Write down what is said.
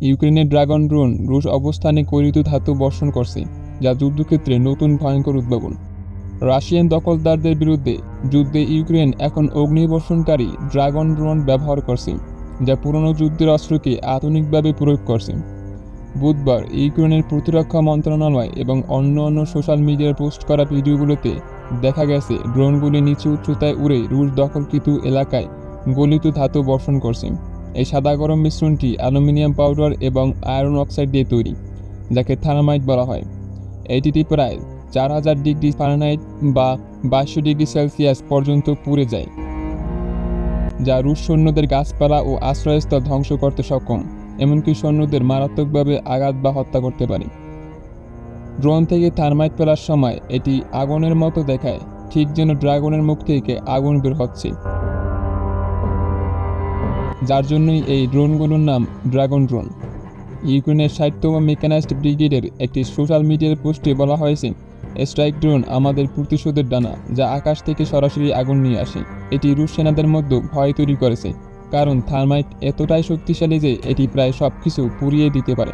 ইউক্রেনের dragon drone রুশ অবস্থানে কৈরিত ধাতু বর্ষণ করছে, যা যুদ্ধক্ষেত্রে নতুন ভয়ঙ্কর উদ্ভাবন। রাশিয়ান দখলদারদের বিরুদ্ধে যুদ্ধে ইউক্রেন এখন অগ্নিবর্ষণকারী ড্রাগন ড্রোন ব্যবহার করছে, যা পুরনো যুদ্ধের অস্ত্রকে আধুনিকভাবে প্রয়োগ করছে। বুধবার ইউক্রেনের প্রতিরক্ষা মন্ত্রণালয় এবং অন্য সোশ্যাল মিডিয়ায় পোস্ট করা ভিডিওগুলোতে দেখা গেছে ড্রোনগুলি নিচু উচ্চতায় উড়ে রুশ দখলকৃত এলাকায় গলিত ধাতু বর্ষণ করছে। এই সাদা গরম মিশ্রণটি অ্যালুমিনিয়াম পাউডার এবং আয়রন অক্সাইড দিয়ে তৈরি, যাকে থার্মাইট বলা হয়। এটি প্রায় 4000 ডিগ্রি ফারেনহাইট বা 2200 ডিগ্রি সেলসিয়াস পর্যন্ত পুড়ে যায়, যা রুশ সৈন্যদের গাছপালা ও আশ্রয়স্থল ধ্বংস করতে সক্ষম, এমনকি সৈন্যদের মারাত্মকভাবে আঘাত বা হত্যা করতে পারে। ড্রোন থেকে থার্মাইট ফেলার সময় এটি আগুনের মতো দেখায়, ঠিক যেন ড্রাগনের মুখ থেকে আগুন বের হচ্ছে, যার জন্যই এই ড্রোনগুলোর নাম ড্রাগন ড্রোন। ইউক্রেনের 60তম মেকানাইজড ব্রিগেডের একটি সোশ্যাল মিডিয়ার পোস্টে বলা হয়েছে, স্ট্রাইক ড্রোন আমাদের প্রতিশোধের ডানা, যা আকাশ থেকে সরাসরি আগুন নিয়ে আসে। এটি রুশ সেনাদের মধ্যে ভয় তৈরি করেছে, কারণ থার্মাইট এতটাই শক্তিশালী যে এটি প্রায় সবকিছু পুড়িয়ে দিতে পারে।